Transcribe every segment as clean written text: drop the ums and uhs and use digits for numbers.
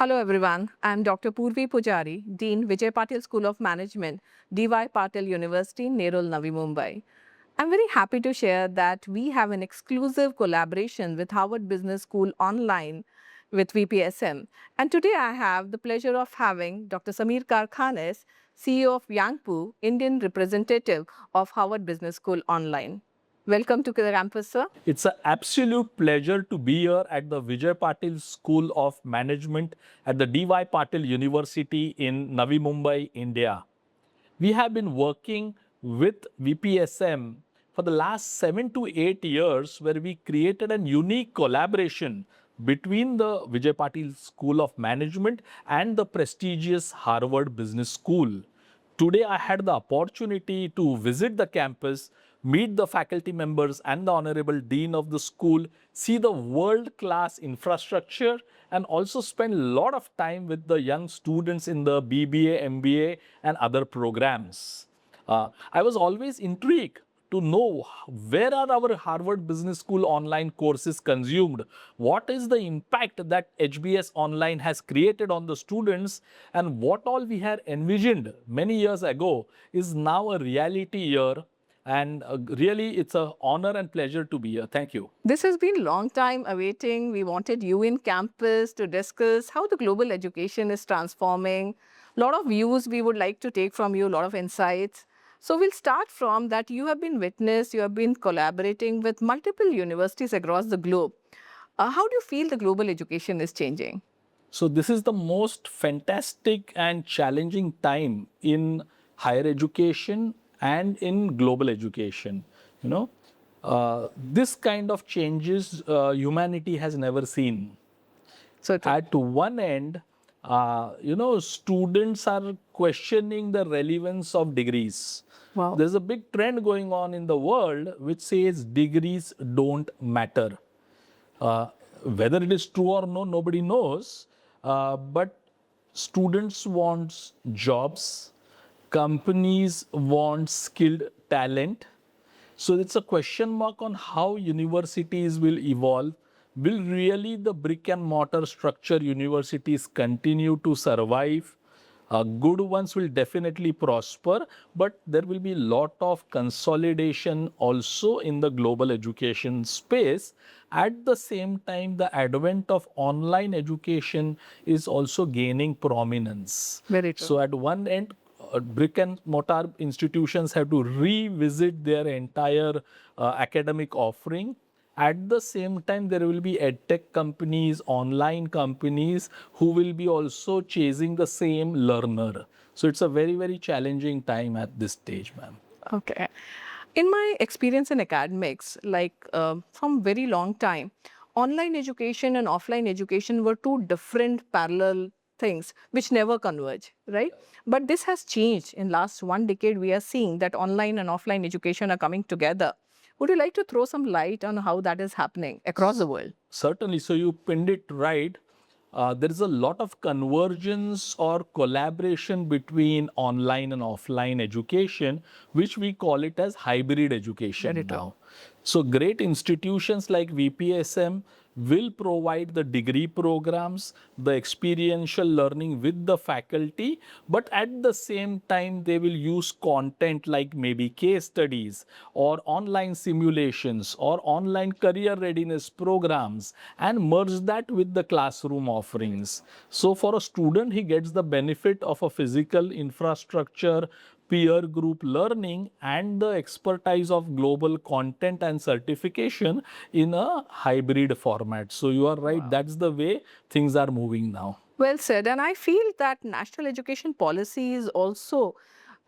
Hello everyone, I am Dr. Purvi Poojari, Dean Vijay Patil School of Management, DY Patil University, Nerul, Navi Mumbai. I'm very happy to share that we have an exclusive collaboration with Harvard Business School online with VPSM. And today I have the pleasure of having Dr. Samir Karkhanis, CEO of Yangpoo, Indian representative of Harvard Business School online. Welcome to the campus, sir. It's an absolute pleasure to be here at the Vijay Patil School of Management at the DY Patil University in Navi Mumbai, India. We have been working with VPSM for the last 7 to 8 years, where we created a unique collaboration between the Vijay Patil School of Management and the prestigious Harvard Business School. Today, I had the opportunity to visit the campus, meet the faculty members and the Honorable Dean of the school, see the world-class infrastructure, and also spend a lot of time with the young students in the BBA, MBA, and other programs. I was always intrigued to know where are our Harvard Business School online courses consumed, what is the impact that HBS Online has created on the students, and what all we had envisioned many years ago is now a reality here. And really, it's an honor and pleasure to be here. Thank you. This has been a long time awaiting. We wanted you in campus to discuss how the global education is transforming. A lot of views we would like to take from you, a lot of insights. So we'll start from that you have been witness, you have been collaborating with multiple universities across the globe. How do you feel the global education is changing? So this is the most fantastic and challenging time in higher education and in global education. This kind of changes humanity has never seen. So At one end, students are questioning the relevance of degrees. Wow. There's a big trend going on in the world which says degrees don't matter. Whether it is true or no, nobody knows. But students want jobs, companies want skilled talent. So it's a question mark on how universities will evolve. Will really the brick and mortar structure universities continue to survive? Good ones will definitely prosper, but there will be a lot of consolidation also in the global education space. At the same time, the advent of online education is also gaining prominence. Very true. So at one end, brick and mortar institutions have to revisit their entire academic offering. At the same time, there will be edtech companies, online companies who will be also chasing the same learner. So it's a very, very challenging time at this stage, ma'am. Okay. In my experience in academics, from very long time, online education and offline education were two different parallel things which never converge, right? But this has changed. In last 1 decade, we are seeing that online and offline education are coming together. Would you like to throw some light on how that is happening across the world? Certainly. So you pinned it right. There is a lot of convergence or collaboration between online and offline education, which we call it as hybrid education now. So great institutions like VPSM will provide the degree programs, the experiential learning with the faculty, but at the same time, they will use content like maybe case studies or online simulations or online career readiness programs and merge that with the classroom offerings. So for a student, he gets the benefit of a physical infrastructure, peer group learning, and the expertise of global content and certification in a hybrid format. So you are right, that's the way things are moving now. Well said. And I feel that national education policy is also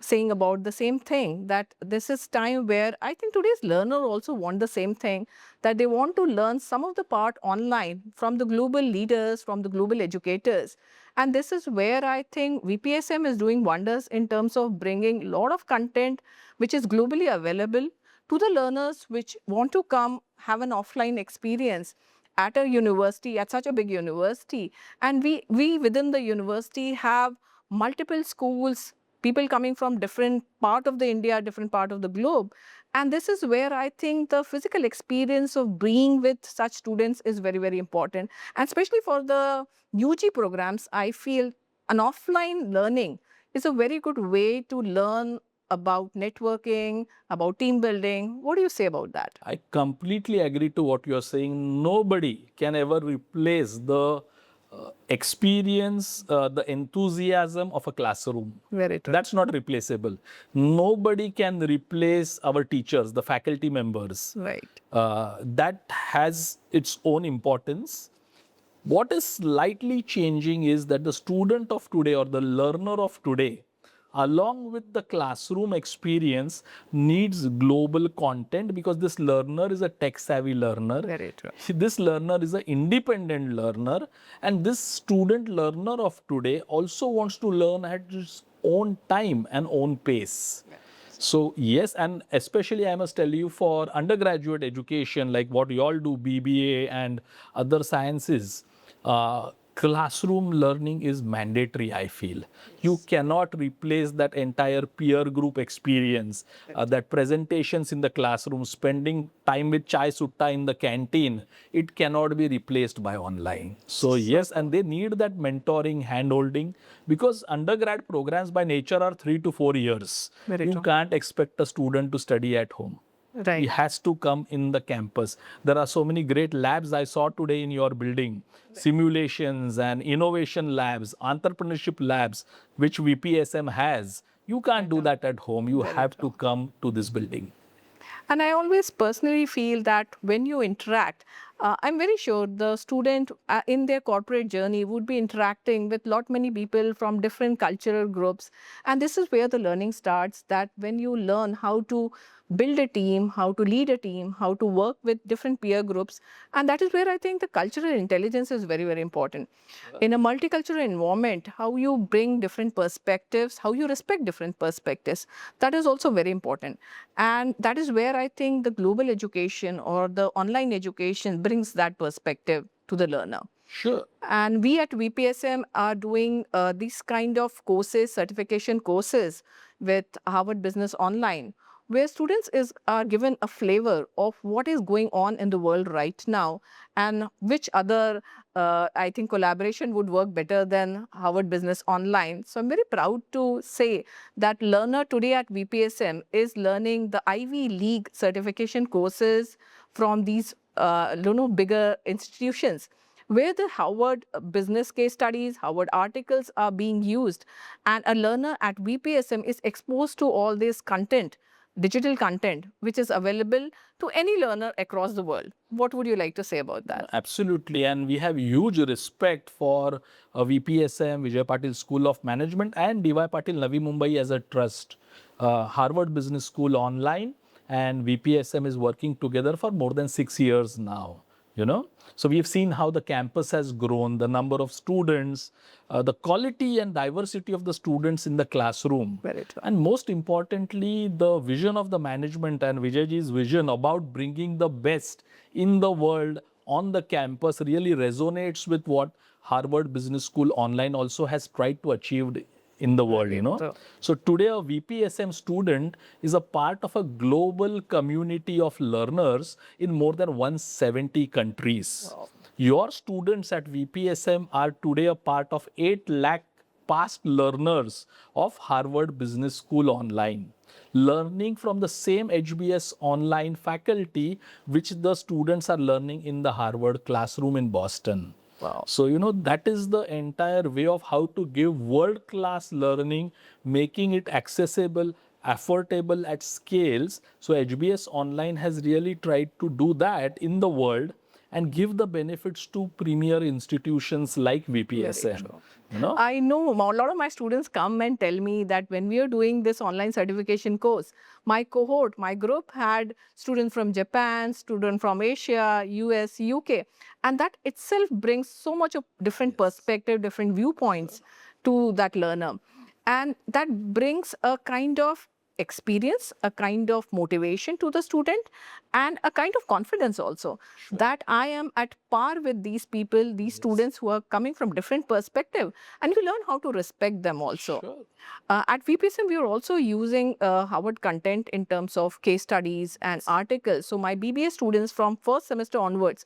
saying about the same thing, that this is time where I think today's learner also want the same thing, that they want to learn some of the part online from the global leaders, from the global educators. And this is where I think VPSM is doing wonders in terms of bringing a lot of content which is globally available to the learners which want to come have an offline experience at a university, at such a big university. And we within the university have multiple schools, people coming from different part of the India, different part of the globe. And this is where I think the physical experience of being with such students is very, very important. And especially for the UG programs, I feel an offline learning is a very good way to learn about networking, about team building. What do you say about that? I completely agree to what you're saying. Nobody can ever replace the experience, the enthusiasm of a classroom. Very true. That's not replaceable. Nobody can replace our teachers, the faculty members. Right. That has its own importance. What is slightly changing is that the student of today or the learner of today, along with the classroom experience, needs global content because this learner is a tech savvy learner. Very true. This learner is an independent learner, and this student learner of today also wants to learn at his own time and own pace. So yes, and especially I must tell you, for undergraduate education, like what you all do, BBA and other sciences, classroom learning is mandatory, I feel. You cannot replace that entire peer group experience, that presentations in the classroom, spending time with chai sutta in the canteen. It cannot be replaced by online. So yes, and they need that mentoring, hand-holding, because undergrad programs by nature are 3 to 4 years. Very You true. can't expect a student to study at home. Right. It has to come in the campus. There are so many great labs I saw today in your building, simulations and innovation labs, entrepreneurship labs, which VPSM has. You can't do that at home. You have to come to this building. And I always personally feel that when you interact, I'm very sure the student in their corporate journey would be interacting with lot many people from different cultural groups. And this is where the learning starts, that when you learn how to build a team, how to lead a team, how to work with different peer groups. And that is where I think the cultural intelligence is very, very important. In a multicultural environment, how you bring different perspectives, how you respect different perspectives, that is also very important. And that is where I think the global education or the online education brings that perspective to the learner. Sure. And we at VPSM are doing these kind of courses, certification courses with Harvard Business Online, where students are given a flavor of what is going on in the world right now and which other, I think, collaboration would work better than Harvard Business Online. So I'm very proud to say that learner today at VPSM is learning the Ivy League certification courses from these bigger institutions, where the Harvard business case studies, Harvard articles are being used, and a learner at VPSM is exposed to all this content, digital content, which is available to any learner across the world. What would you like to say about that? Absolutely. And we have huge respect for VPSM, Vijay Patil School of Management, and DY Patil Navi Mumbai as a trust. Harvard Business School Online and VPSM is working together for more than 6 years now. So we've seen how the campus has grown, the number of students, the quality and diversity of the students in the classroom. Very true. And most importantly, the vision of the management and Vijayji's vision about bringing the best in the world on the campus really resonates with what Harvard Business School Online also has tried to achieve in the world, True. So today a VPSM student is a part of a global community of learners in more than 170 countries. Wow. Your students at VPSM are today a part of 8 lakh past learners of Harvard Business School Online, learning from the same HBS online faculty which the students are learning in the Harvard classroom in Boston. Wow. So, that is the entire way of how to give world-class learning, making it accessible, affordable at scales. So, HBS Online has really tried to do that in the world and give the benefits to premier institutions like VPSM. I know a lot of my students come and tell me that when we are doing this online certification course, my cohort, my group had students from Japan, students from Asia, US, UK, and that itself brings so much of different perspective, different viewpoints to that learner. And that brings a kind of experience, a kind of motivation to the student, and a kind of confidence also that I am at par with these people, these students who are coming from different perspective, and you learn how to respect them also. Sure. At VPSM, we are also using Harvard content in terms of case studies and articles. So my BBA students from first semester onwards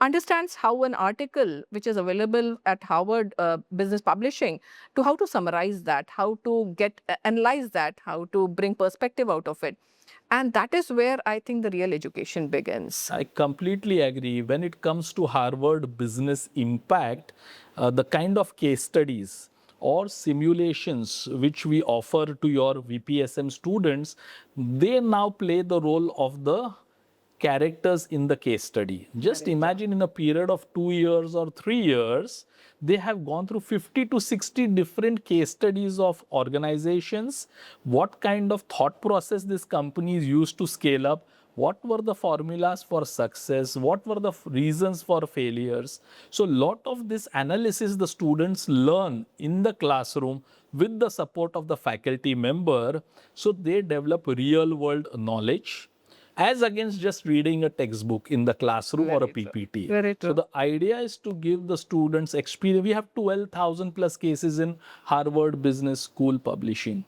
understands how an article which is available at Harvard Business Publishing, to how to summarize that, how to analyze that, how to bring perspective out of it. And that is where I think the real education begins. I completely agree. When it comes to Harvard Business Impact, the kind of case studies or simulations which we offer to your VPSM students, they now play the role of the characters in the case study. Just imagine in a period of 2 years or 3 years, they have gone through 50 to 60 different case studies of organizations, what kind of thought process these companies used to scale up, what were the formulas for success, what were the reasons for failures. So lot of this analysis the students learn in the classroom with the support of the faculty member, so they develop real world knowledge as against just reading a textbook in the classroom or a PPT. Very true. So the idea is to give the students experience. We have 12,000 plus cases in Harvard Business School publishing.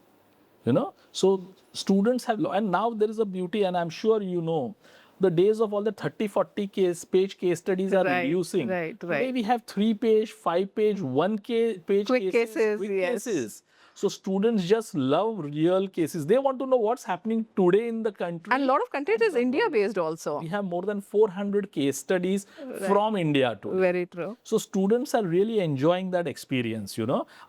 So students have, and now there is a beauty, and I'm sure you know, the days of all the 30, 40 page case studies are reducing. Today we have 3-page, 5-page, 1-page Quick cases, quick yes. cases. So students just love real cases. They want to know what's happening today in the country. And a lot of content is India based also. We have more than 400 case studies from India today. Very true. So students are really enjoying that experience,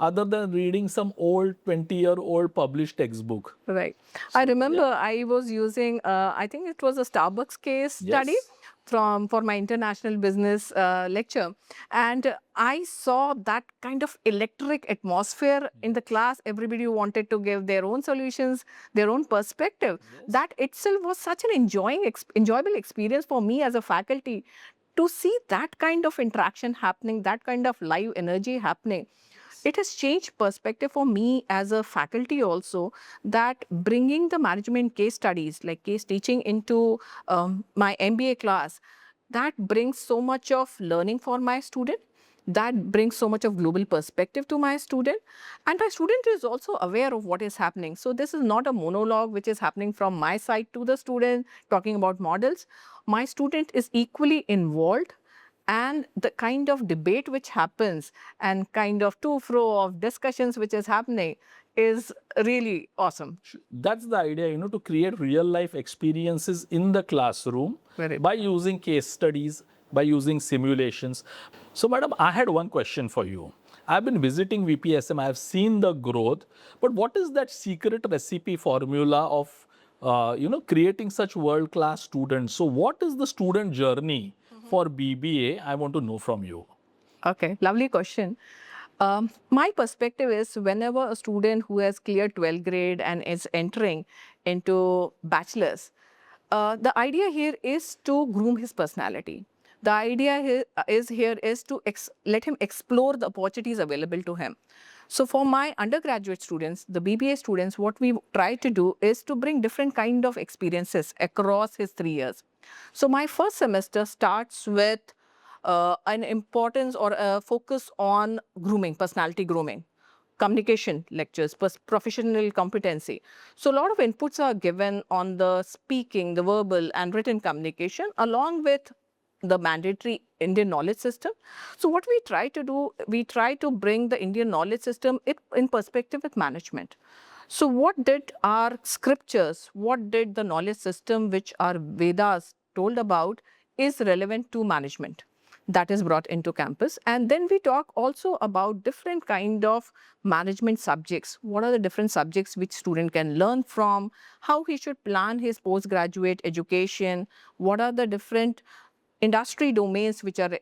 other than reading some old 20-year-old published textbook. Right. I remember I was using, I think it was a Starbucks case study for my international business lecture, and I saw that kind of electric atmosphere in the class. Everybody wanted to give their own solutions, their own perspective. That itself was such an enjoyable experience for me as a faculty, to see that kind of interaction happening, that kind of live energy happening. It has changed perspective for me as a faculty also, that bringing the management case studies, like case teaching into my MBA class, that brings so much of learning for my student, that brings so much of global perspective to my student, and my student is also aware of what is happening. So this is not a monologue which is happening from my side to the student talking about models. My student is equally involved, and the kind of debate which happens and kind of to-fro of discussions which is happening is really awesome. That's the idea, to create real life experiences in the classroom by using case studies, by using simulations. So madam, I had one question for you. I've been visiting VPSM, I have seen the growth, but what is that secret recipe formula of creating such world-class students? So what is the student journey for BBA? I want to know from you. Okay, lovely question. My perspective is, whenever a student who has cleared 12th grade and is entering into bachelor's, the idea here is to groom his personality. The idea here is to let him explore the opportunities available to him. So for my undergraduate students, the BBA students, what we try to do is to bring different kind of experiences across his 3 years. So my first semester starts with an importance or a focus on grooming, personality grooming, communication lectures, professional competency. So a lot of inputs are given on the speaking, the verbal and written communication, along with the mandatory Indian knowledge system. So what we try to do, we try to bring the Indian knowledge system in perspective with management. So what did our scriptures, what did the knowledge system which our Vedas told about is relevant to management? That is brought into campus. And then we talk also about different kind of management subjects. What are the different subjects which student can learn from? How he should plan his postgraduate education? What are the different industry domains which are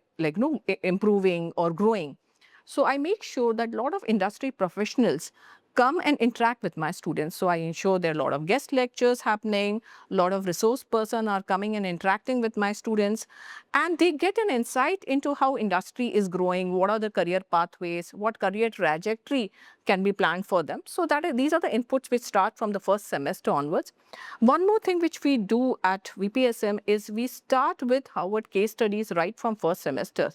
improving or growing? So I make sure that a lot of industry professionals come and interact with my students. So I ensure there are a lot of guest lectures happening, a lot of resource person are coming and interacting with my students, and they get an insight into how industry is growing, what are the career pathways, what career trajectory can be planned for them. So these are the inputs which start from the first semester onwards. One more thing which we do at VPSM is we start with Harvard case studies right from first semester.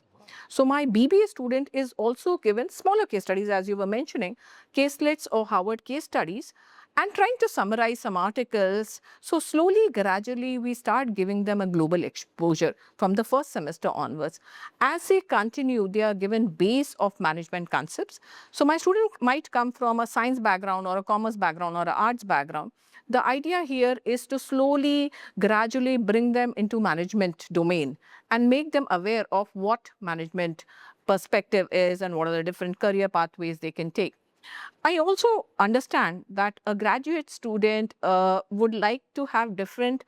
So my BBA student is also given smaller case studies, as you were mentioning, caselets or Harvard case studies, and trying to summarize some articles. So slowly, gradually, we start giving them a global exposure from the first semester onwards. As they continue, they are given base of management concepts. So my student might come from a science background or a commerce background or an arts background. The idea here is to slowly, gradually bring them into management domain and make them aware of what management perspective is and what are the different career pathways they can take. I also understand that a graduate student would like to have different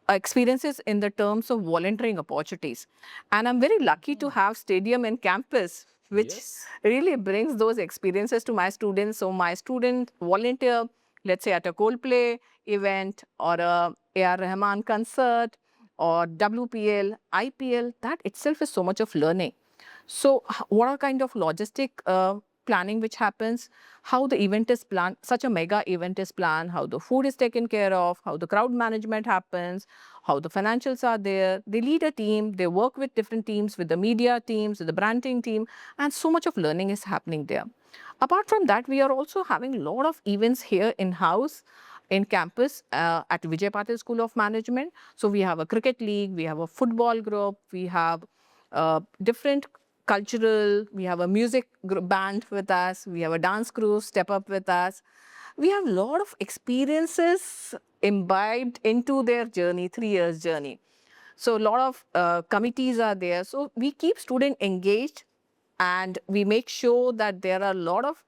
experiences in the terms of volunteering opportunities. And I'm very lucky to have Stadium in campus, which Yes. really brings those experiences to my students. So my student volunteer, let's say at a Coldplay event or a AR Rahman concert or WPL, IPL, that itself is so much of learning. So what are kind of logistic planning which happens, how the event is planned, such a mega event is planned, how the food is taken care of, how the crowd management happens, how the financials are there. They lead a team, they work with different teams, with the media teams, with the branding team, and so much of learning is happening there. Apart from that, we are also having a lot of events here in-house in campus at Vijay Patil School of Management. So we have a cricket league, we have a football group, we have different cultural, we have a music band with us, we have a dance crew step up with us. We have a lot of experiences imbibed into their journey, 3 years journey. So a lot of committees are there. So we keep student engaged and we make sure that there are a lot of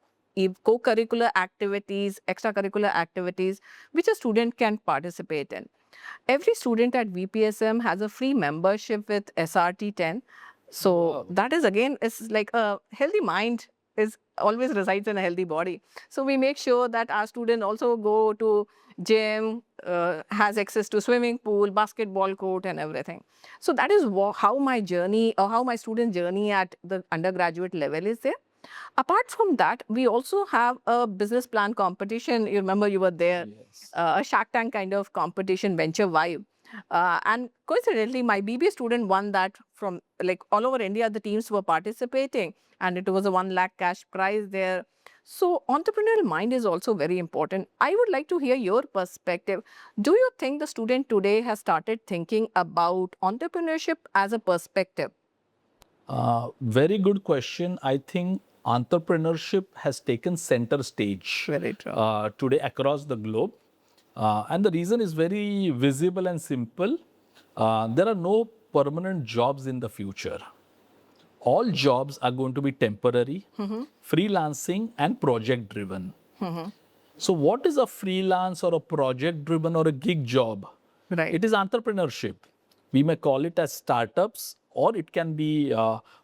co-curricular activities, extracurricular activities, which a student can participate in. Every student at VPSM has a free membership with SRT 10. So Wow. that is again, is like a healthy mind is always resides in a healthy body. So we make sure that our student also go to gym, has access to swimming pool, basketball court and everything. So that is how my journey or how my student journey at the undergraduate level is there. Apart from that, we also have a business plan competition. You remember you were there, Yes. a Shark Tank kind of competition, venture vibe. And coincidentally, my BBA student won that from like all over India, the teams were participating and it was a 1 lakh cash prize there. So entrepreneurial mind is also very important. I would like to hear your perspective. Do you think the student today has started thinking about entrepreneurship as a perspective? Very good question. I think entrepreneurship has taken center stage Very true. today across the globe. And the reason is very visible and simple. There are no permanent jobs in the future. All jobs are going to be temporary, freelancing, and project driven. So, what is a freelance or a project driven or a gig job? Right. It is entrepreneurship. We may call it as startups, or it can be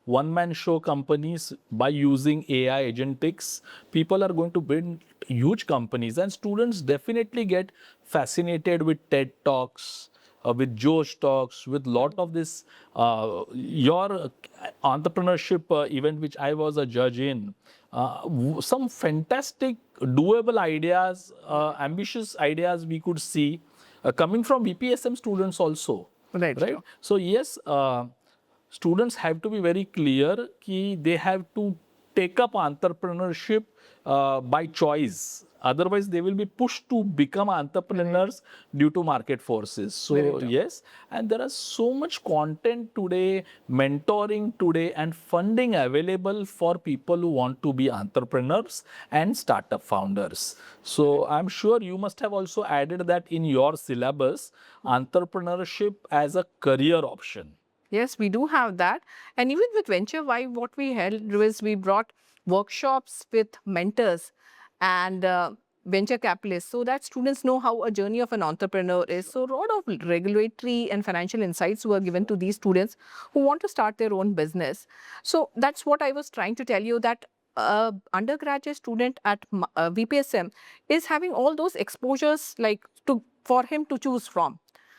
one man show companies by using AI agentics. People are going to build huge companies, and students definitely get fascinated with TED Talks, with Josh Talks, with lot of this, your entrepreneurship event, which I was a judge in. Some fantastic, doable ideas, ambitious ideas we could see coming from VPSM students also, Right. right? True. So yes, students have to be very clear that they have to take up entrepreneurship by choice. Otherwise, they will be pushed to become entrepreneurs due to market forces. Very So true. yes, and there are so much content today, mentoring today, and funding available for people who want to be entrepreneurs and startup founders. So I'm sure you must have also added that in your syllabus, entrepreneurship as a career option. Yes, we do have that. And even with Venture Vibe, what we held was we brought workshops with mentors and venture capitalists so that students know how a journey of an entrepreneur is. So, a lot of regulatory and financial insights were given to these students who want to start their own business. So, that's what I was trying to tell you that a undergraduate student at VPSM is having all those exposures like for him to choose from.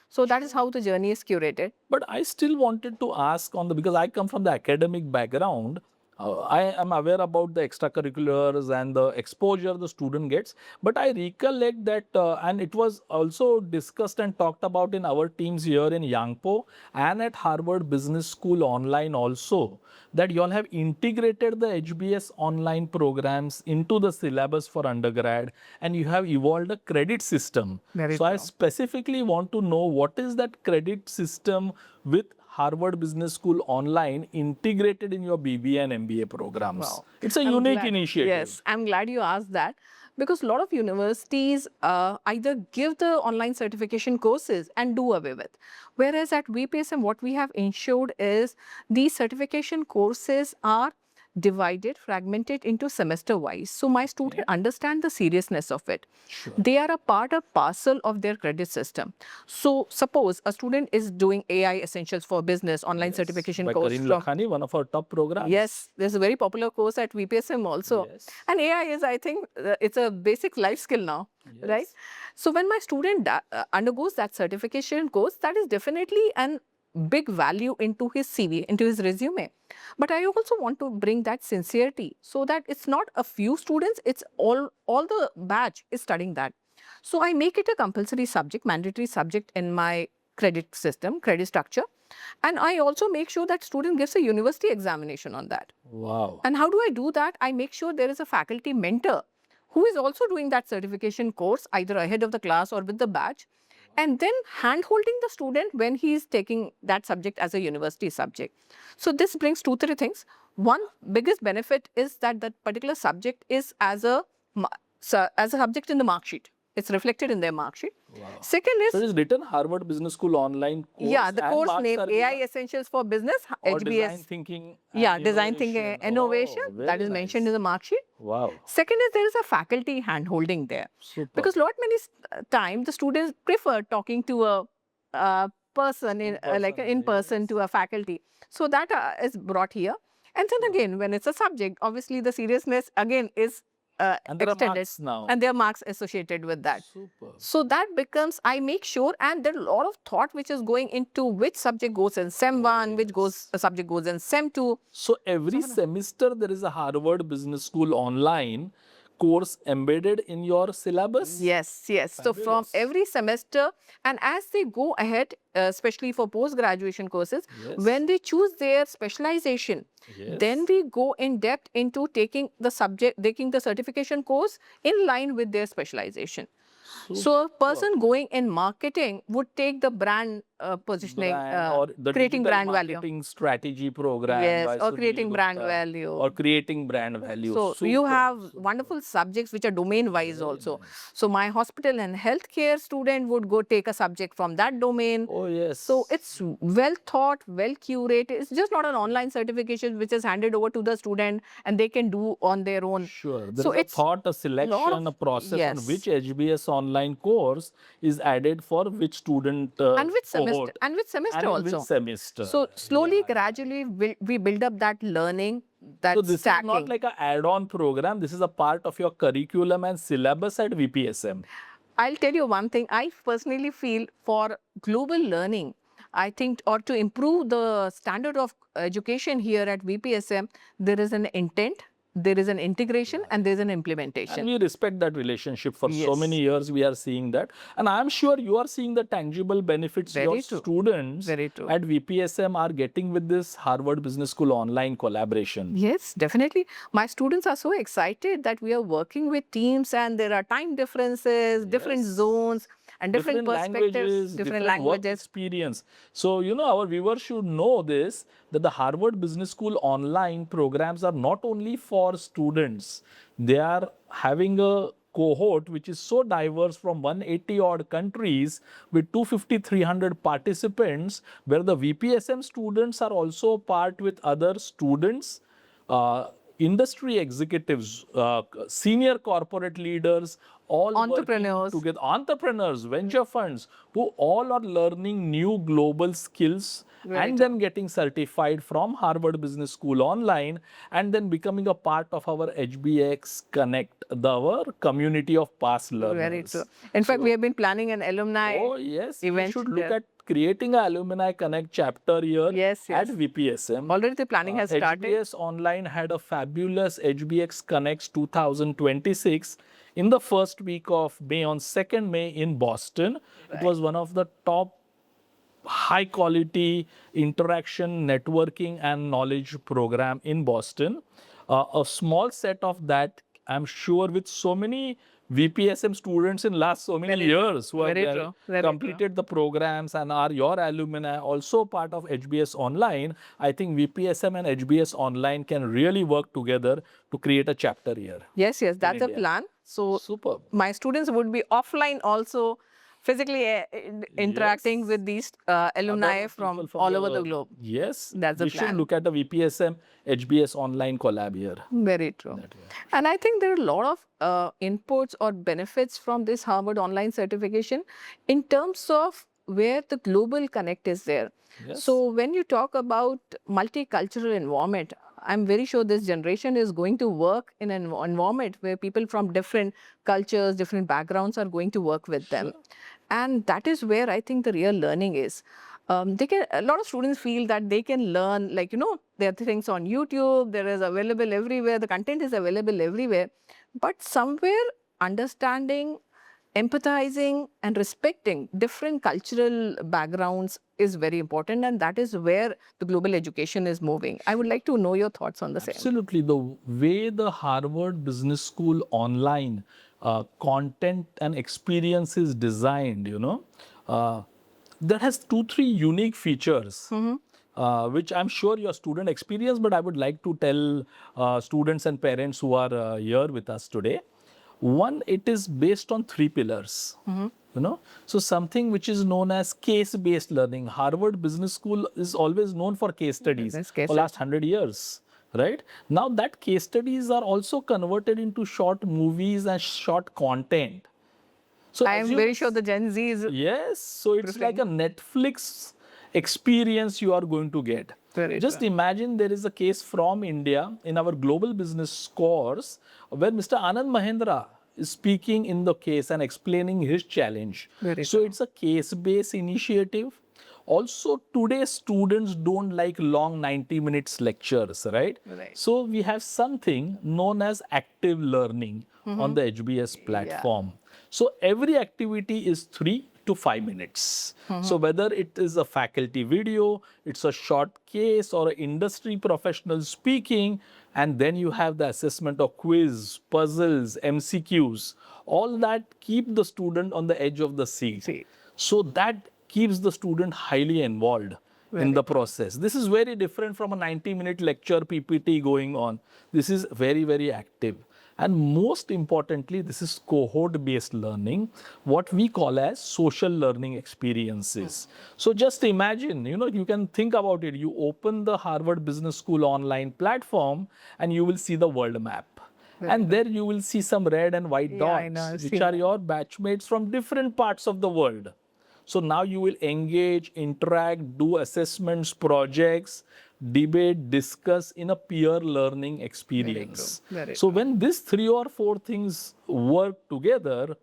So that is how the journey is curated. But I still wanted to ask on the, because I come from the academic background, I am aware about the extracurriculars and the exposure the student gets. But I recollect that, and it was also discussed and talked about in our teams here in Yangpoo and at Harvard Business School online also, that you all have integrated the HBS online programs into the syllabus for undergrad, and you have evolved a credit system. Very So I true. specifically want to know what is that credit system with Harvard Business School online integrated in your BBA and MBA programs. Wow. It's a I'm unique glad. initiative. Yes, I'm glad you asked that, because a lot of universities either give the online certification courses and do away with. Whereas at VPSM, what we have ensured is these certification courses are divided, fragmented into semester wise. So my student understand the seriousness of it. Sure. They are a part or parcel of their credit system. So suppose a student is doing AI Essentials for Business online certification By course Karin from Lakhani, one of our top programs. Yes, there's a very popular course at VPSM also. Yes. And AI is, I think, it's a basic life skill now, right? So when my student undergoes that certification course, that is definitely an big value into his CV, into his resume. But I also want to bring that sincerity so that it's not a few students, it's all the batch is studying that. So I make it a compulsory subject, mandatory subject in my credit system, credit structure. And I also make sure that student gives a university examination on that. Wow. And how do I do that? I make sure there is a faculty mentor who is also doing that certification course either ahead of the class or with the batch, and then hand-holding the student when he is taking that subject as a university subject. So this brings 2-3 things. One biggest benefit is that that particular subject is as a subject in the mark sheet. It's reflected in their mark sheet. Wow. Second is, So it is written Harvard Business School online course. yeah, the and course marks name are AI given, Essentials for Business, or HBS. design thinking. And Yeah, design thinking innovation. and innovation, Oh, that very is mentioned nice. in the mark sheet. Wow. Second is there is a faculty hand holding there. Super. Because many time the students prefer talking to a person in person to a faculty. So that is brought here. And then again, when it's a subject, obviously the seriousness again is And there are extended. marks now. And there are marks associated with that. Super. So that becomes, I make sure, and there are a lot of thought which is going into which subject goes in SEM 1, which subject goes in SEM 2. So every semester there is a Harvard Business School online course embedded in your syllabus? Yes, yes. So from every semester, and as they go ahead, especially for post-graduation courses, when they choose their specialization, then we go in depth into taking the certification course in line with their specialization. So a person going in marketing would take the brand positioning, or the creating brand marketing value. strategy program. Yes, by or Sunil creating brand Gupta, value. Or creating brand value. So you have wonderful subjects which are domain-wise also. So my hospital and healthcare student would go take a subject from that domain. Oh yes. So it's well thought, well curated. It's just not an online certification which is handed over to the student and they can do on their own. Sure. There So is a it's thought, a selection, a process on which HBS online course is added for which student and which semester cohort. and which semester And also. which semester. So slowly, gradually, we build up that learning, that So this stacking. is not like an add-on program. This is a part of your curriculum and syllabus at VPSM. I'll tell you one thing. I personally feel for global learning, I think, or to improve the standard of education here at VPSM, there is an intent, there is an integration, and there is an implementation. And we respect that relationship for so many years. We are seeing that. And I'm sure you are seeing the tangible benefits your students at VPSM are getting with this Harvard Business School online collaboration. Yes, definitely. My students are so excited that we are working with teams and there are time differences, different zones, and different perspectives, different languages. Work experience. So, you know, our viewers should know this, that the Harvard Business School online programs are not only for students, they are having a cohort which is so diverse from 180 odd countries with 250, 300 participants, where the VPSM students are also part with other students, industry executives, senior corporate leaders, all working Entrepreneurs. together, entrepreneurs, venture funds, who all are learning new global skills Very and true. then getting certified from Harvard Business School online and then becoming a part of our HBX Connect, our community of past Very true. learners. In fact, we So, have been planning an alumni oh yes, we event should look there. at creating a Alumni Connect chapter here Yes, at yes. VPSM. Already the planning has started. HBS Online had a fabulous HBX Connects 2026 in the first week of May, on 2nd May in Boston. It Right. was one of the top high quality interaction, networking, and knowledge program in Boston. A small set of that, I'm sure, with so many VPSM students in last so many Very true. years who have Very true. Very true. completed the programs and are your alumni, also part of HBS Online. I think VPSM and HBS Online can really work together to create a chapter here. Yes, yes, that's a India. plan. So Superb. my students would be offline also, physically interacting Yes. with these Other alumni people from all over the globe. Yes, That's the we should plan. look at the VPSM HBS online collab here. Very true. That way. And I think there are a lot of inputs or benefits from this Harvard online certification in terms of where the global connect is there. Yes. So when you talk about multicultural environment, I'm very sure this generation is going to work in an environment where people from different cultures, different backgrounds are going to work with them. Sure. And that is where I think the real learning is. A lot of students feel that they can learn, like, there are things on YouTube, there is available everywhere, the content is available everywhere. But somewhere understanding, empathizing and respecting different cultural backgrounds is very important, and that is where the global education is moving. I would like to know your thoughts on the same. Absolutely. The way the Harvard Business School online content and experience is designed, that has 2, 3 unique features. Which I'm sure your student experience, but I would like to tell students and parents who are here with us today. One, it is based on 3 pillars. So something which is known as case-based learning. Harvard Business School is always known for case studies Yes, case for last 100 years. Right now, that case studies are also converted into short movies and short content. So I am very sure the Gen Z is yes, so it's like a Netflix experience you are going to get. very Just true. imagine there is a case from India in our global business course where Mr. Anand Mahendra is speaking in the case and explaining his challenge. Very So true. it's a case-based initiative. Also, today's students don't like long 90 minutes lectures, right? Right. So we have something known as active learning on the HBS platform. So every activity is 3 to 5 minutes. So whether it is a faculty video, it's a short case or an industry professional speaking, and then you have the assessment of quiz, puzzles, MCQs, all that keep the student on the edge of the seat. So that keeps the student highly involved in the process. This is very different from a 90-minute lecture PPT going on. This is very, very active. And most importantly, this is cohort-based learning, what we call as social learning experiences. So just imagine, you can think about it. You open the Harvard Business School online platform and you will see the world map. And there you will see some red and white dots, which are your batchmates from different parts of the world. So now you will engage, interact, do assessments, projects, debate, discuss in a peer learning experience. Very So when these 3 or 4 things work together,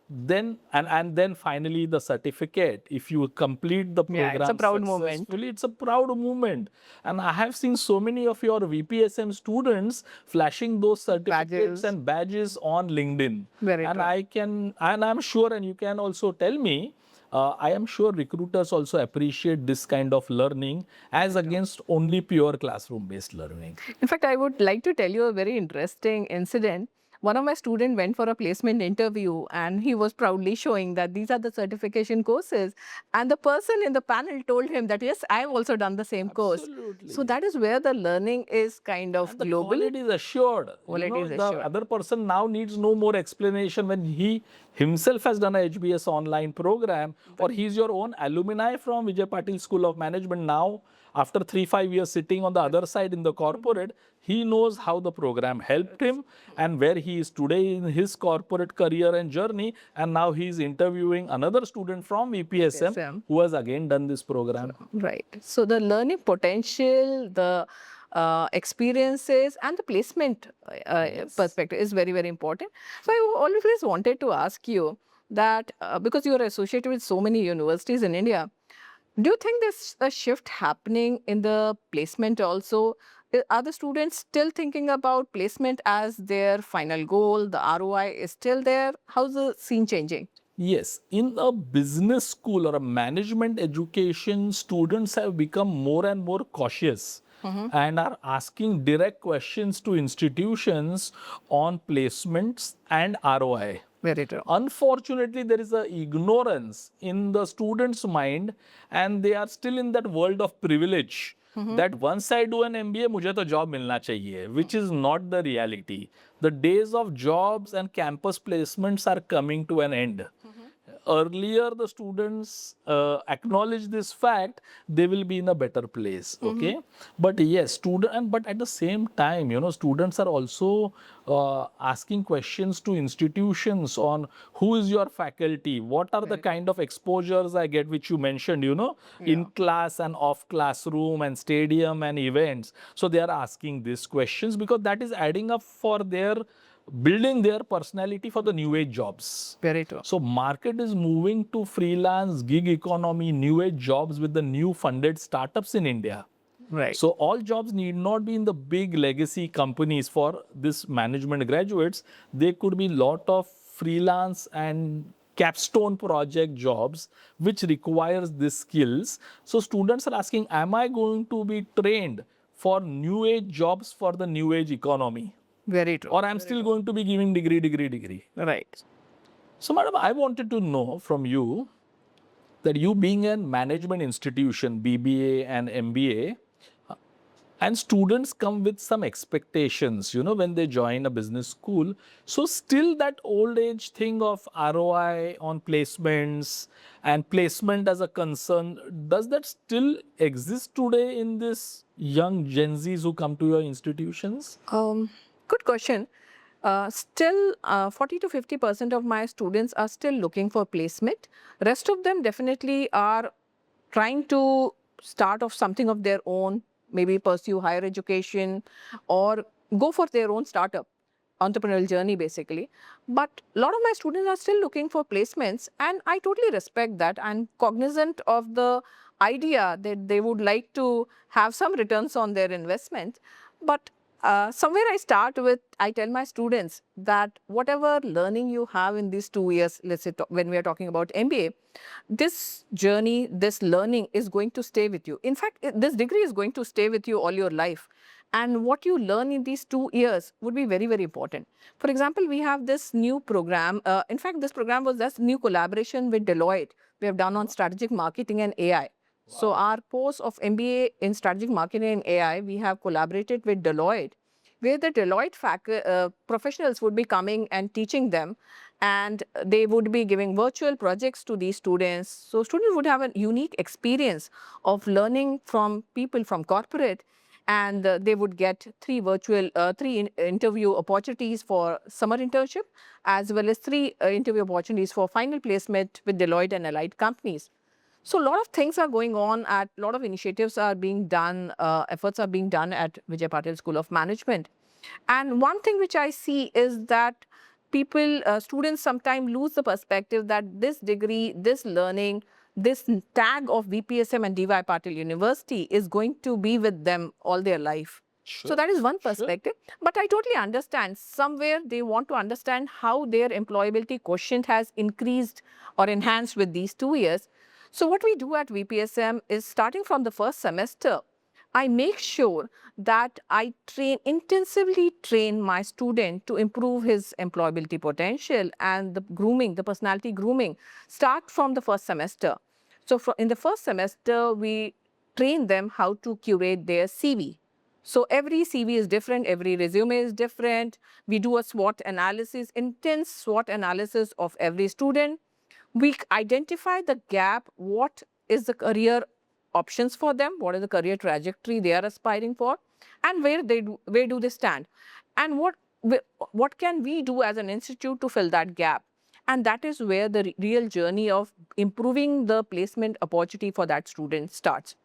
then and then finally the certificate, if you complete the program it's a proud moment. successfully, it's a proud moment. And I have seen so many of your VPSM students flashing those certificates Badges. and badges on LinkedIn. Very And I'm sure, and you can also tell me, I am sure recruiters also appreciate this kind of learning as against only pure classroom-based learning. In fact, I would like to tell you a very interesting incident. One of my students went for a placement interview and he was proudly showing that these are the certification courses. And the person in the panel told him that, yes, I've also done the same course. Absolutely. So that is where the learning is kind of And the global. quality is assured. Quality is The assured. other person now needs no more explanation when he himself has done a HBS online program, or he's your own alumni from Vijay Patil School of Management now. After 3-5 years sitting on the other side in the corporate, he knows how the program helped him and where he is today in his corporate career and journey. And now he is interviewing another student from VPSM VPSM. who has again done this program. Right. So the learning potential, the experiences and the placement perspective is very, very important. So I always wanted to ask you that because you are associated with so many universities in India, do you think there's a shift happening in the placement also? Are the students still thinking about placement as their final goal? The ROI is still there? How's the scene changing? Yes, in a business school or a management education, students have become more and more cautious and are asking direct questions to institutions on placements and ROI. Very true. Unfortunately, there is a ignorance in the student's mind and they are still in that world of privilege that once I do an MBA, मुझे तो job मिलना चाहिए, which is not the reality. The days of jobs and campus placements are coming to an end. Earlier the students acknowledge this fact, they will be in a better place. Okay, but yes, but at the same time, students are also asking questions to institutions on who is your faculty, what are the kind of exposures I get, which you mentioned, in class and off classroom and stadium and events. So they are asking these questions because that is adding up for their building their personality for the new age jobs. Very true. So market is moving to freelance, gig economy, new age jobs with the new funded startups in India. Right. So all jobs need not be in the big legacy companies for this management graduates. They could be lot of freelance and capstone project jobs which requires these skills. So students are asking, am I going to be trained for new age jobs for the new age economy? Very true. Or I'm still going to be giving degree. Right. So, madam, I wanted to know from you that you being a management institution, BBA and MBA, and students come with some expectations, when they join a business school. So still that old age thing of ROI on placements and placement as a concern, does that still exist today in this young Gen Zs who come to your institutions? Good question. Still, 40 to 50% of my students are still looking for placement. Rest of them definitely are trying to start off something of their own, maybe pursue higher education or go for their own startup, entrepreneurial journey basically. But a lot of my students are still looking for placements and I totally respect that. I'm cognizant of the idea that they would like to have some returns on their investment. But somewhere I start with, I tell my students that whatever learning you have in these 2 years, let's say when we are talking about MBA, this journey, this learning is going to stay with you. In fact, this degree is going to stay with you all your life. And what you learn in these 2 years would be very, very important. For example, we have this new program. In fact, this program was just new collaboration with Deloitte. We have done on strategic marketing and AI. So our course of MBA in strategic marketing and AI, we have collaborated with Deloitte, where the Deloitte professionals would be coming and teaching them, and they would be giving virtual projects to these students. So students would have a unique experience of learning from people from corporate, and they would get three interview opportunities for summer internship, as well as three interview opportunities for final placement with Deloitte and allied companies. So a lot of things are going on, a lot of initiatives are being done, efforts are being done at Vijay Patil School of Management. And one thing which I see is that students sometimes lose the perspective that this degree, this learning, this tag of VPSM and DY Patil University is going to be with them all their life. Sure. So that is one perspective. Sure. But I totally understand. Somewhere they want to understand how their employability quotient has increased or enhanced with these 2 years. So what we do at VPSM is starting from the first semester, I make sure that I intensively train my student to improve his employability potential, and the grooming, the personality grooming, start from the first semester. So in the first semester, we train them how to curate their CV. So every CV is different, every resume is different. We do a SWOT analysis, intense SWOT analysis of every student. We identify the gap, what is the career options for them, what is the career trajectory they are aspiring for, and where do they stand, and what can we do as an institute to fill that gap. And that is where the real journey of improving the placement opportunity for that student starts.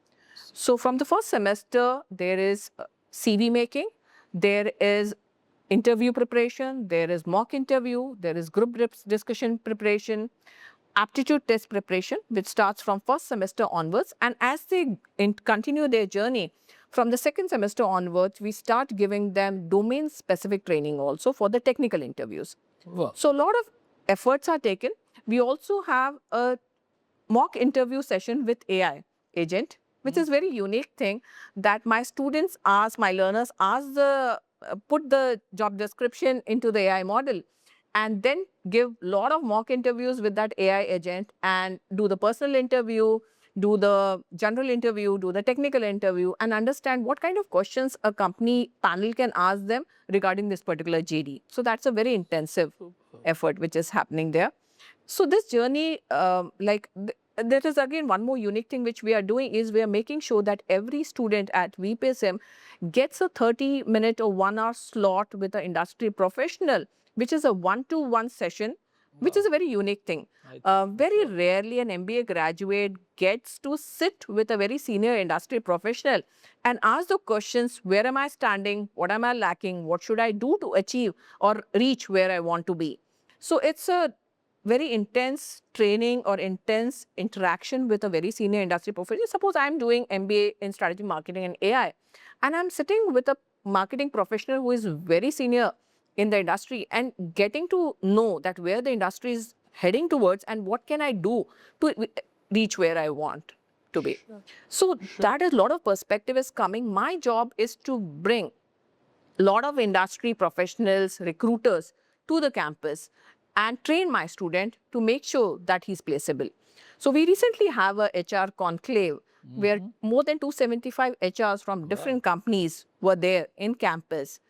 So from the first semester, there is CV making, there is interview preparation, there is mock interview, there is group discussion preparation, aptitude test preparation, which starts from first semester onwards. And as they continue their journey, from the second semester onwards, we start giving them domain-specific training also for the technical interviews. Wow. So a lot of efforts are taken. We also have a mock interview session with AI agent, which is very unique thing that my students ask, my learners ask put the job description into the AI model and then give lot of mock interviews with that AI agent and do the personal interview, do the general interview, do the technical interview, and understand what kind of questions a company panel can ask them regarding this particular JD. So that's a very intensive effort which is happening there. So this journey, that is again one more unique thing which we are doing is we are making sure that every student at VPSM gets a 30-minute or 1-hour slot with an industry professional, which is a one-to-one session, which is a very unique thing. Very rarely an MBA graduate gets to sit with a very senior industry professional and ask the questions, where am I standing, what am I lacking, what should I do to achieve or reach where I want to be. So it's a very intense training or intense interaction with a very senior industry professional. Suppose I'm doing MBA in strategy marketing and AI, and I'm sitting with a marketing professional who is very senior in the industry and getting to know that where the industry is heading towards and what can I do to reach where I want to be. So that is a lot of perspective is coming. My job is to bring a lot of industry professionals, recruiters to the campus and train my student to make sure that he's placeable. So we recently have a HR conclave where more than 275 HRs from different companies were there in campus.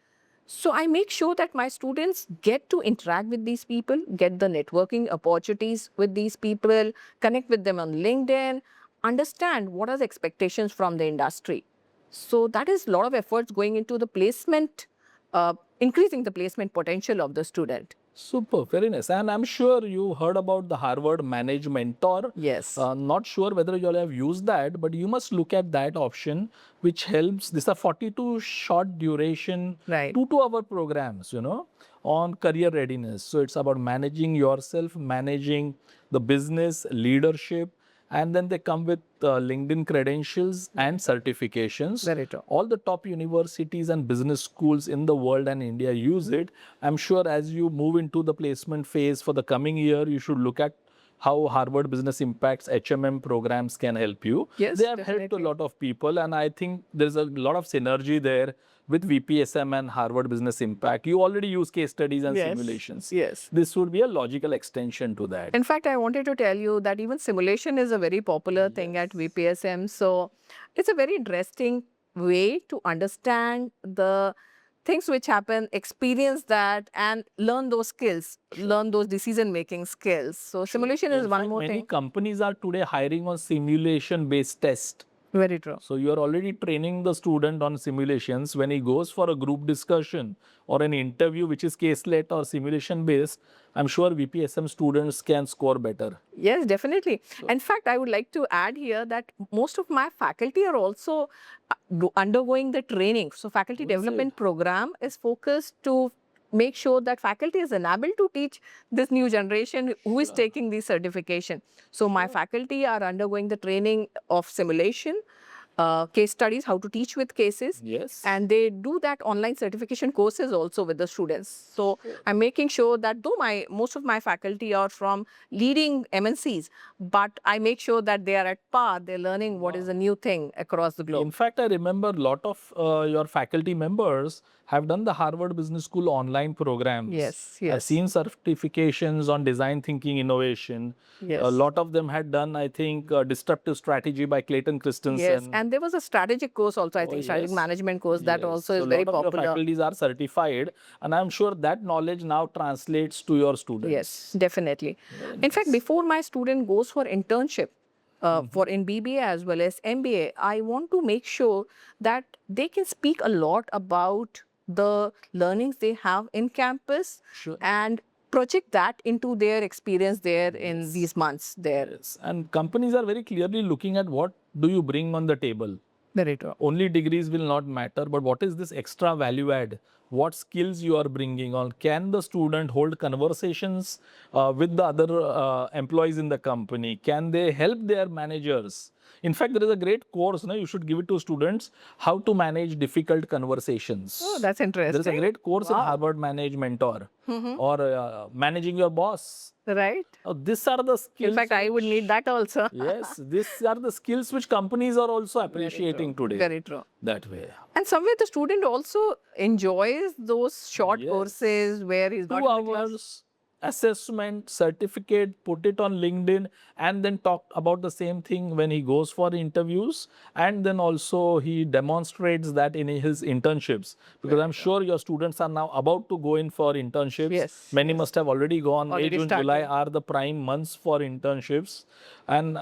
So I make sure that my students get to interact with these people, get the networking opportunities with these people, connect with them on LinkedIn, understand what are the expectations from the industry. So that is a lot of efforts going into the placement, increasing the placement potential of the student. Super, very nice. And I'm sure you heard about the Harvard Manage Mentor. Yes. Not sure whether you all have used that, but you must look at that option, which helps. These are 42 short duration, Right. 2-hour programs, on career readiness. So it's about managing yourself, managing the business, leadership, and then they come with LinkedIn credentials and certifications. Very true. All the top universities and business schools in the world and India use it. I'm sure as you move into the placement phase for the coming year, you should look at how Harvard Business Impact's HMM programs can help you. Yes, they have helped a lot of people, and I think there's a lot of synergy there with VPSM and Harvard Business Impact. You already use case studies and simulations. Yes. This would be a logical extension to that. In fact, I wanted to tell you that even simulation is a very popular thing at VPSM. So it's a very interesting way to understand the things which happen, experience that, and learn those skills, learn those decision-making skills. So simulation is one more Many thing. companies are today hiring on simulation-based test. Very true. So you are already training the student on simulations. When he goes for a group discussion or an interview which is case-led or simulation-based, I'm sure VPSM students can score better. Yes, definitely. In fact, I would like to add here that most of my faculty are also undergoing the training. So faculty development program is focused to make sure that faculty is enabled to teach this new generation who is taking the certification. So my faculty are undergoing the training of simulation, case studies, how to teach with cases. Yes. And they do that online certification courses also with the students. So I'm making sure that though most of my faculty are from leading MNCs, but I make sure that they are at par, they're learning what is a new thing across the globe. In fact, I remember a lot of your faculty members have done the Harvard Business School online programs. Yes. I've seen certifications on design thinking innovation. Yes. A lot of them had done, I think, disruptive strategy by Clayton Christensen. Yes, and there was a strategic course also, I think, strategic management course that also is very popular. A lot of your faculties are certified, and I'm sure that knowledge now translates to your students. Yes, definitely. In fact, before my student goes for internship, for in BBA as well as MBA, I want to make sure that they can speak a lot about the learnings they have in campus Sure. and project that into their experience there in these months there. Yes. And companies are very clearly looking at what do you bring on the table. Very true. Only degrees will not matter, but what is this extra value add? What skills you are bringing on? Can the student hold conversations with the other employees in the company? Can they help their managers? In fact, there is a great course, you should give it to students, how to manage difficult conversations. Oh, that's interesting. There is a great course in Wow. Harvard Manage Mentor or managing your boss. Right. These are the skills. In fact, I would need that also. Yes, these are the skills which companies are also appreciating today. Very true. That way. And somewhere the student also enjoys those short Yes. courses where he's not 2 in the class. hours, assessment, certificate, put it on LinkedIn, and then talk about the same thing when he goes for interviews. And then also he demonstrates that in his internships. Because I'm sure your students are now about to go in for internships. Yes, Many must have already gone. May, Already June, July started. are the prime months for internships. And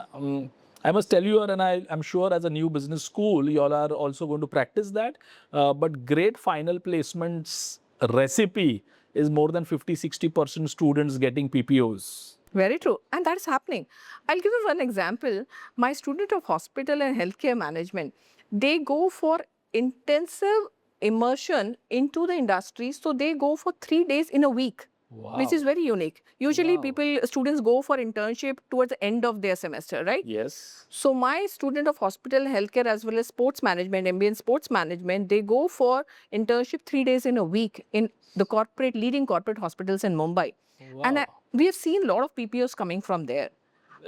I must tell you, and I'm sure as a new business school, you all are also going to practice that. But great final placements recipe is more than 50-60% students getting PPOs. Very true. And that's happening. I'll give you one example. My student of hospital and healthcare management, they go for intensive immersion into the industry. So they go for 3 days in a week. Wow. Which is very unique. Usually Wow. students go for internship towards the end of their semester, right? Yes. So my student of hospital, healthcare as well as sports management, MBA in sports management, they go for internship 3 days in a week in the leading corporate hospitals in Mumbai. Wow. And we have seen a lot of PPOs coming from there.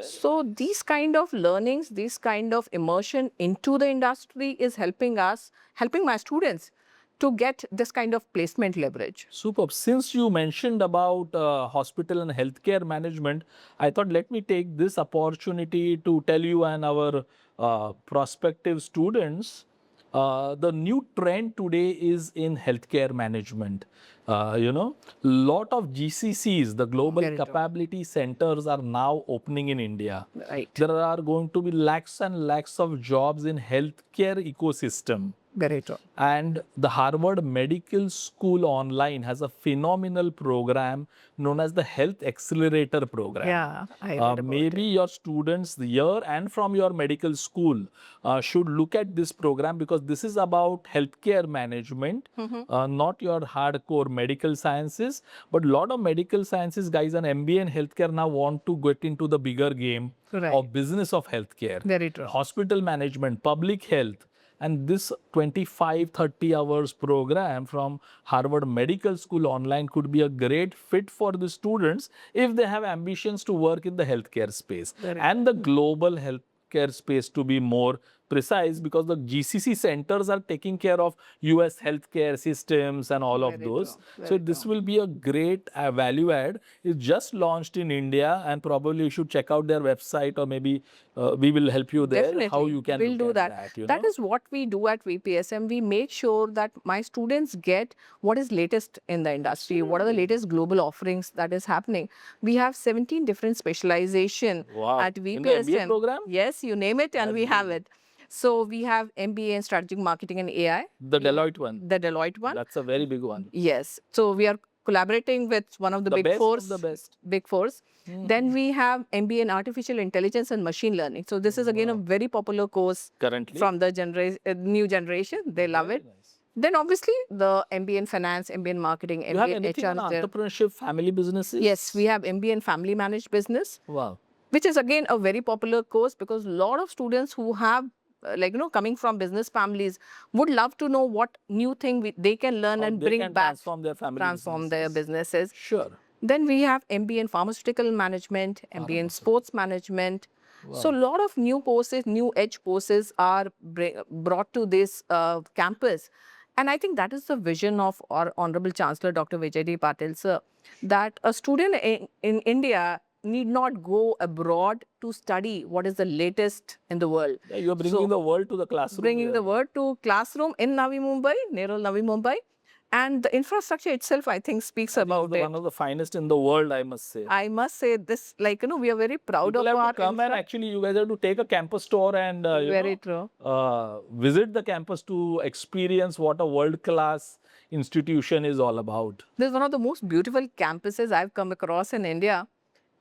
So these kind of learnings, this kind of immersion into the industry is helping my students to get this kind of placement leverage. Superb. Since you mentioned about hospital and healthcare management, I thought let me take this opportunity to tell you and our prospective students the new trend today is in healthcare management. Lot of GCCs, the global Very true. capability centers, are now opening in India. Right. There are going to be lakhs and lakhs of jobs in healthcare ecosystem. Very true. And the Harvard Medical School online has a phenomenal program known as the Health Accelerator Program. Yeah, I heard about Maybe your students here and from your medical school should look at this program, because this is about healthcare management, not your hardcore medical sciences. But a lot of medical sciences guys and MBA in healthcare now want to get into the bigger game Right. of business of healthcare. Very true. Hospital management, public health. And this 25-30 hours program from Harvard Medical School online could be a great fit for the students if they have ambitions to work in the healthcare space and the global healthcare space, to be more precise, because the GCC centers are taking care of US healthcare systems and all of Very those. true. So Very this true. will be a great value add. It's just launched in India, and probably you should check out their website, or maybe we will help you there. Definitely. How you can we'll look do at that. you That know? is what we do at VPSM. We make sure that my students get what is latest in the industry, what are the latest global offerings that is happening. We have 17 different specialization Wow. at In VPSM. the MBA program? Yes, you name it and we have it. So we have MBA in strategic marketing and AI. The Deloitte one. The Deloitte one. That's a very big one. Yes. So we are collaborating with one of the big best fours. of the best. Big fours. Then we have MBA in artificial intelligence and machine learning. So this is again a very popular course Currently. from the new generation. They love Very it. nice. Then obviously the MBA in finance, MBA in marketing, You have MBA in anything HR. on is there. entrepreneurship, family businesses? Yes, we have MBA in family managed business, Wow. which is again a very popular course because a lot of students who have coming from business families would love to know what new thing they can learn How and they bring can back, transform their family transform their businesses. businesses. Sure. Then we have MBA in pharmaceutical management, MBA in sports management. So a lot of new courses, new edge courses are brought to this campus. And I think that is the vision of our Honorable Chancellor, Dr. Vijay Patil, sir, that a student in India need not go abroad to study what is the latest in the world. Yeah, you're bringing the world to the classroom. Bringing here. the world to classroom in Navi Mumbai, Nerul Navi Mumbai. And the infrastructure itself, I think, speaks I think about it's it. one of the finest in the world, I must say. I must say this, like, we are very proud People of have our to come and actually you guys have to take a campus tour and Very true. visit the campus to experience what a world-class institution is all about. This is one of the most beautiful campuses I've come across in India.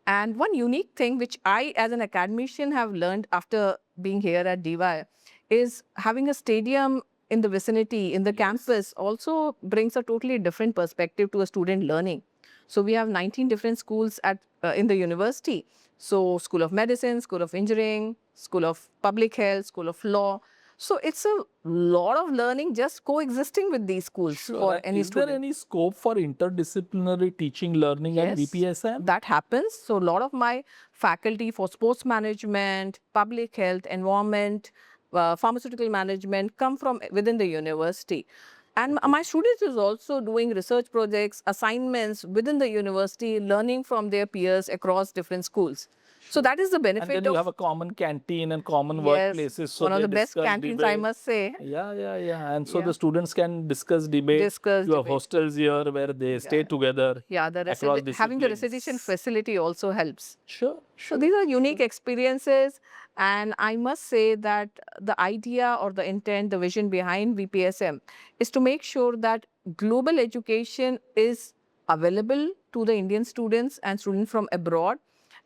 And one unique thing which I, as an academician, have learned after being here at DY is having a stadium in the vicinity, in the campus, also brings a totally different perspective to a student learning. So we have 19 different schools at in the university. So School of Medicine, School of Engineering, School of Public Health, School of Law. So it's a lot of learning just coexisting with these schools for And any is there student. any scope for interdisciplinary teaching learning at VPSM? That happens. So a lot of my faculty for sports management, public health, environment, pharmaceutical management come from within the university. And my students is also doing research projects, assignments within the university, learning from their peers across different schools. So that is the And benefit then you of have a common canteen and common yes, workplaces. So one of they the best discuss, canteens, I debate. must say. Yeah. And so Yeah. the students can discuss, debate. Discuss, You have debate. hostels here where they stay together. Yeah, across having the disciplines. recitation facility also helps. Sure. So these are unique experiences, and I must say that the idea or the intent, the vision behind VPSM is to make sure that global education is available to the Indian students and students from abroad.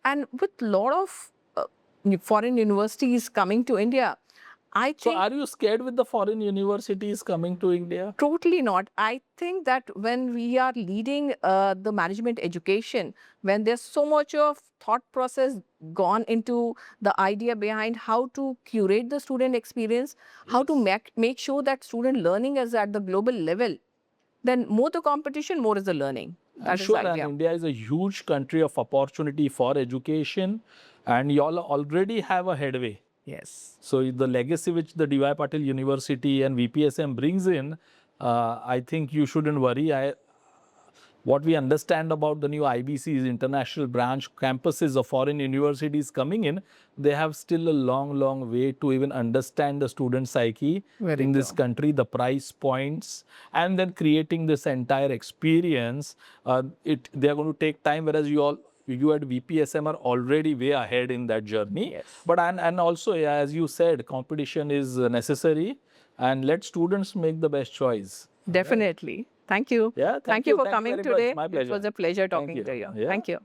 And with a lot of foreign universities coming to India, I So think are you scared with the foreign universities coming to India? totally not. I think that when we are leading the management education, when there's so much of thought process gone into the idea behind how to curate the student experience, how to make sure that student learning is at the global level, then more the competition, more is the learning. I'm That is sure the and idea. India is a huge country of opportunity for education and you all already have a headway. Yes. So the legacy which the DY Patil University and VPSM brings in, I think you shouldn't worry. What we understand about the new IBCs, international branch campuses of foreign universities coming in, they have still a long way to even understand the student psyche Very in this true. country, the price points, and then creating this entire experience. They are going to take time, whereas you at VPSM are already way ahead in that journey. Yes. But and also, yeah, as you said, competition is necessary, and let students make the best choice. Definitely. Thank you. Yeah, Thank you for Thank coming very much. today. My pleasure. It was a pleasure Thank talking you. to you. Yeah. Thank you.